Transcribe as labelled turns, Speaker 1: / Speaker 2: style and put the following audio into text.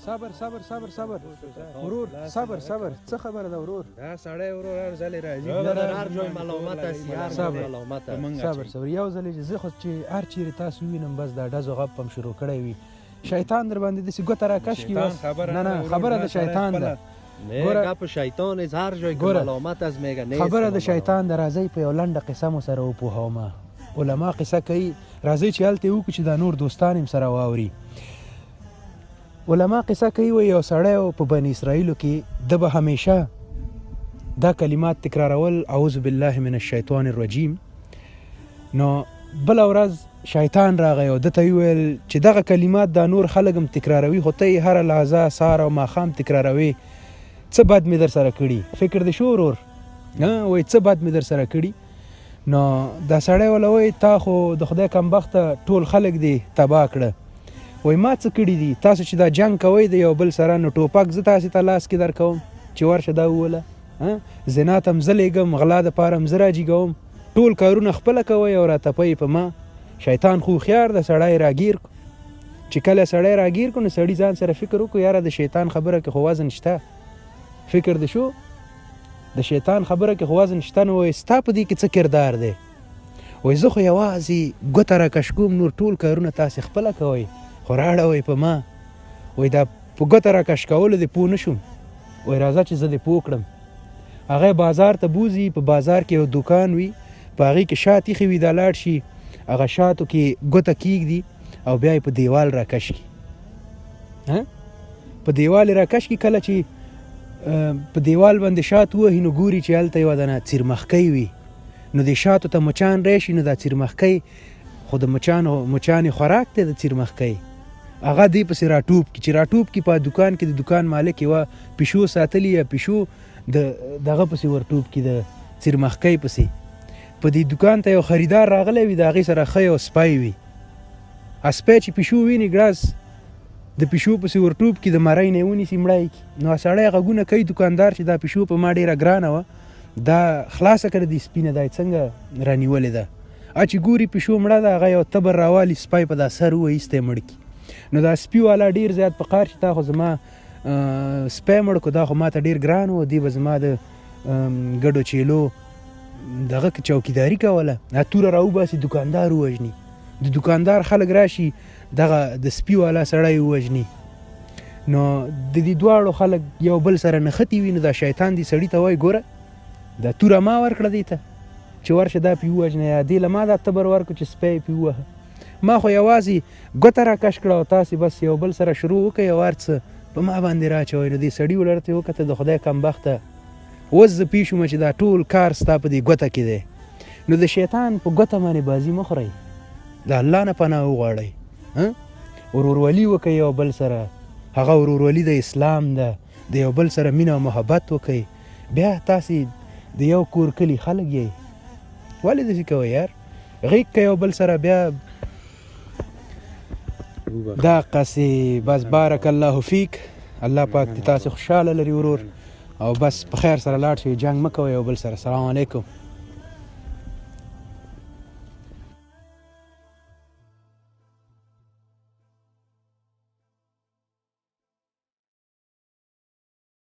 Speaker 1: صبر صبر صبر صبر ورور صبر صبر څه خبره ده ورور
Speaker 2: دا سړی ورور هر ځلې راځي
Speaker 3: هر ځای ملامت است ملامت
Speaker 1: صبر صبر یو ځل زه خو چې هر چیرې تاسو وینم بس دا ډزو غپ هم شروع کړی وي شیطان در باندې داسې ګوته راکش کړي نه نه خبره د شیطان ده
Speaker 3: نه په شیطان از هر جای که ملامت از میگه
Speaker 1: خبره د شیطان د راځي په یو لنډه قصه مو سره وپوهومه علما قصه کوي راځي چې هلته وکړو چې دا نور دوستان هم سره واوري علما قصه کوي و یو سړی په بني اسرائیلو کې د به همیشه دا کلمات تکرارول اعوذ بالله من الشیطان الرجیم نو بله ورځ شیطان راغی او ده ته وویل چې دغه کلمات دا نور خلک هم تکراروي خو ته یې هره لحظه سهار او ماښام تکراروي څه بد مې در سره کړي فکر دې شو ورور وایي څه بد مې در سره کړي نو دا سړی وله وایي تا خو د خدای کمبخته ټول خلک دې تباه کړه وایي ما څه کړي دي تاسو چې دا جنګ کوئ د یو بل سره نو ټوپک زه تاسې ته لاس کې در کوم چې ورشه دا ووله زنا ته هم زه لېږم غلا دپاره هم زه راجېږوم ټول کارونه خپله کوئ او راتپئ په ما شیطان خو هوښیار د سړی راګیر چې کله سړی راګیر کړو نو سړي ځان سره فکر وکړو یاره د شیطان خبره کې خو وزن شته فکر دې شو د شیطان خبره کې خو وزن شته نو وایي ستا په دې کې څه کردار دی وایي زه خو یوازې ګوته راکش کوم نور ټول کارونه تاسې خپله کوئ خو راړوئ په ما وایي دا په ګوته راکش کولو دې پوه نه شوم وایي راځه چې زه دې پوه کړم هغه بازار ته بوځي په بازار کې یو دوکان وي په هغې کې شات ایښې وي دا لاړ شي هغه شاتو کې ګوته کیږدي او بیا یې په دیوال راکش کړي په دیوال یې راکش کړي کله چې په دیوال باندې شات ووهي نو ګوري چې هلته یوه دنه څیرمخکۍ وي نو د شاتو ته مچان راشي نو دا څیرمخکۍ خو د مچانې خوراک دی د څیرمخکۍ هغه دې پسې راټوپ کړي چې راټوپ کړي په دوکان کې د دوکان مالک یوه پیشو ساتلي یا پیشو دغه پسې ورټوپ کړي د څیرمخکۍ پسې په دې دوکان ته یو خریدار راغلی وي د هغې سره ښه یو سپی وي سپی چې پیشو ویني ګړز د پیشو پسې ورټوپ کړي د مرۍ نه یې ونیسي مړی کړي نو سړی غږونه کوي دوکاندار چې دا پیشو په ما ډېره ګرانه وه دا خلاصه کړه دې سپي نه دا یې څنګه رانیولې ده چې ګوري پیشو مړه ده هغه یو تبر راوالي سپی په دا سر وایستی مړ کړي نو دا سپي والا ډېر زیات په قار چې تا خو زما سپی مړ کړو دا خو ما ته ډېر ګران و دې به زما د ګډو چیلو دغه چوکیداري کوله توره راوباسي دوکاندار ووژني د دوکاندار خلک راشي دغه د سپي والا سړی ووژني نو د دې دواړو خلک یو بل سره نښتي وي نو دا شیطان دې سړي ته وایي ګوره دا توره ما ورکړه دې ته چې ورشه دا پې ووژنه یا دې له ما دا تبر ورکړو چې سپی یې پې ووهه ما خو یوازې ګوته راکش کړه او تاسې بس یو بل سره شروع وکړئ او هر څه په ما باندې راچوئ نو دې سړي ولرته یې وکته د خدای کمبخته اوس زه پوه شومه چې دا ټول کار ستا په دې ګوته کې دی نو د شیطان په ګوته باندې بازي مه خورئ د الله نه پناه وغواړئ ورورولي وکئ یو بل سره هغه ورورولي د اسلام ده د یو بل سره مینه او محبت وکئ بیا تاسې د یو کور کلي خلک یئ ولې داسې کوئ یار غیږ که یو بل سره بیا دا قصې بس بارک الله فیک الله پاک دې تاسې خوشحاله لري ورور او بس په خیر سره لاړ شئ جنګ مه کوئ یو بل سره السلام علیکم